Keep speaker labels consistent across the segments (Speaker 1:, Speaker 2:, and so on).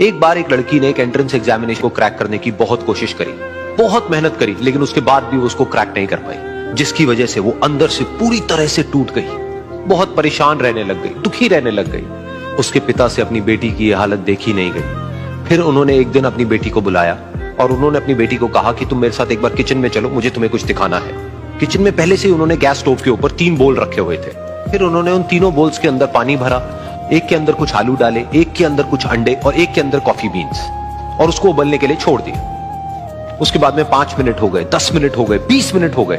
Speaker 1: एक बार एक लड़की ने एक एंट्रेंस एग्जामिनेशन को क्रैक करने की बहुत कोशिश करी, बहुत मेहनत करी, लेकिन उसके बाद भी वो उसको क्रैक नहीं कर पाई, जिसकी वजह से वो अंदर से पूरी तरह से टूट गई, बहुत परेशान रहने लग गई, दुखी रहने लग गई। उसके पिता से अपनी बेटी की यह हालत देखी नहीं गई। फिर उन्होंने एक दिन अपनी बेटी को बुलाया और उन्होंने अपनी बेटी को कहा कि तुम मेरे साथ एक बार किचन में चलो, मुझे तुम्हें कुछ दिखाना है। किचन में पहले से ही उन्होंने गैस स्टोव के ऊपर 3 बोल रखे हुए थे। फिर उन्होंने उन तीनों बोल्स के अंदर पानी भरा, एक के अंदर कुछ आलू डाले, एक के अंदर कुछ अंडे और एक के अंदर कॉफी बीन्स, और उसको उबलने के लिए छोड़ दिया। उसके बाद में 5 मिनट हो गए, 10 मिनट हो गए, 20 मिनट हो गए,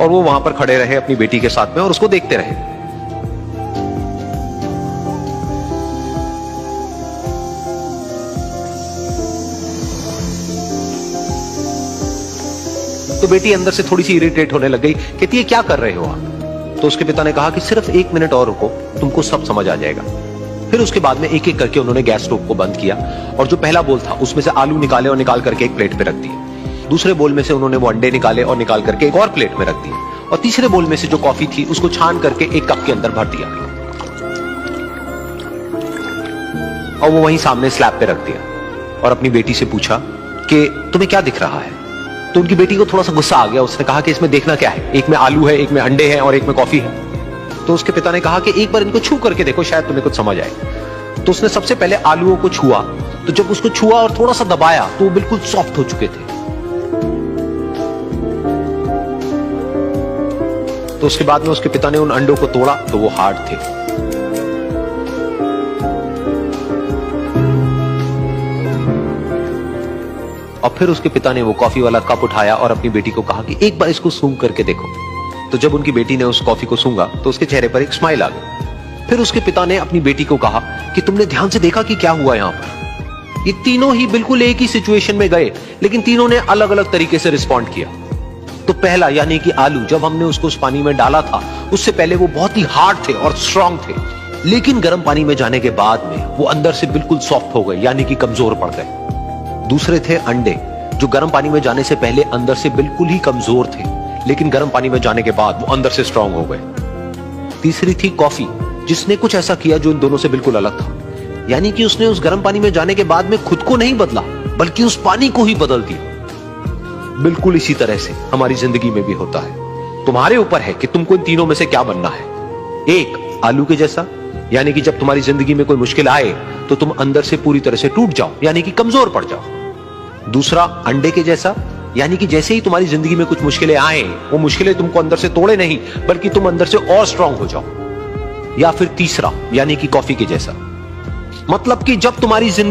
Speaker 1: और वो वहां पर खड़े रहे अपनी बेटी के साथ में और उसको देखते रहे। तो बेटी अंदर से थोड़ी सी इरिटेट होने लग गई, कहती है क्या कर रहे हो आप? तो उसके पिता ने कहा कि सिर्फ 1 मिनट और रुको, तुमको सब समझ आ जाएगा। फिर उसके बाद में एक एक करके उन्होंने गैस स्टोव को बंद किया और जो पहला बोल था उसमें से आलू निकाले और निकाल करके एक प्लेट पे रख दिए। दूसरे बोल में से उन्होंने वो अंडे निकाले और निकाल करके एक और प्लेट में रख दिए, और तीसरे बोल में से जो कॉफी थी उसको छान करके एक कप के अंदर भर दिया और वो वहीं सामने स्लैब पे रख दिया और अपनी बेटी से पूछा कि तुम्हें क्या दिख रहा है? तो उनकी बेटी को थोड़ा सा गुस्सा आ गया। उसने कहा कि इसमें देखना क्या है, एक में आलू है, एक में अंडे हैं और एक में कॉफी है। तो उसके पिता ने कहा कि एक बार इनको छू करके देखो, शायद तुम्हें कुछ समझ आए। तो उसने सबसे पहले आलूओं को छुआ, तो जब उसको छुआ और थोड़ा सा दबाया तो वो बिल्कुल सॉफ्ट हो चुके थे। तो उसके बाद में उसके पिता ने उन अंडों को तोड़ा तो वो हार्ड थे। और फिर उसके पिता ने वो कॉफी वाला कप उठाया और अपनी बेटी को कहा कि एक बार इसको सूंघ करके देखो। तो जब उनकी बेटी ने उस कॉफी को सूंघा तो उसके चेहरे पर एक स्माइल आ गई। फिर उसके पिता ने अपनी बेटी को कहा कि तुमने ध्यान से देखा कि क्या हुआ यहां पर? ये तीनों ही बिल्कुल एक ही सिचुएशन में गए, लेकिन तीनों ने अलग अलग तरीके से रिस्पॉन्ड किया। तो पहला यानी कि आलू, जब हमने उसको उस पानी में डाला था उससे पहले वो बहुत ही हार्ड थे और स्ट्रांग थे, लेकिन गर्म पानी में जाने के बाद में वो अंदर से बिल्कुल सॉफ्ट हो गए, यानी कि कमजोर पड़ गए। दूसरे थे अंडे, जो गर्म पानी में जाने से पहले अंदर से बिल्कुल ही कमजोर थे, लेकिन गर्म पानी में जाने के बाद वो अंदर से स्ट्रांग हो गए। तीसरी थी कॉफी, जिसने कुछ ऐसा किया जो इन दोनों से बिल्कुल अलग था, यानी कि उसने उस गर्म पानी में जाने के बाद में खुद को नहीं बदला, बल्कि उस पानी को ही बदल दिया। बिल्कुल इसी तरह से हमारी जिंदगी में भी होता है। तुम्हारे ऊपर है कि तुमको इन तीनों में से क्या बनना है। एक, आलू के जैसा, यानी कि जब तुम्हारी जिंदगी में कोई मुश्किल आए तो तुम अंदर से पूरी तरह से टूट जाओ, यानी कि कमजोर पड़ जाओ। दूसरा, अंडे के जैसा, यानी कि जैसे ही तुम्हारी जिंदगी में कुछ मुश्किलें आए, वो मुश्किलें तुमको अंदर से तोड़े नहीं, बल्कि तुम अंदर से और स्ट्रांग हो जाओ। या फिर तीसरा, यानी कि कॉफी के जैसा, मतलब कि जब तुम्हारी जिंदगी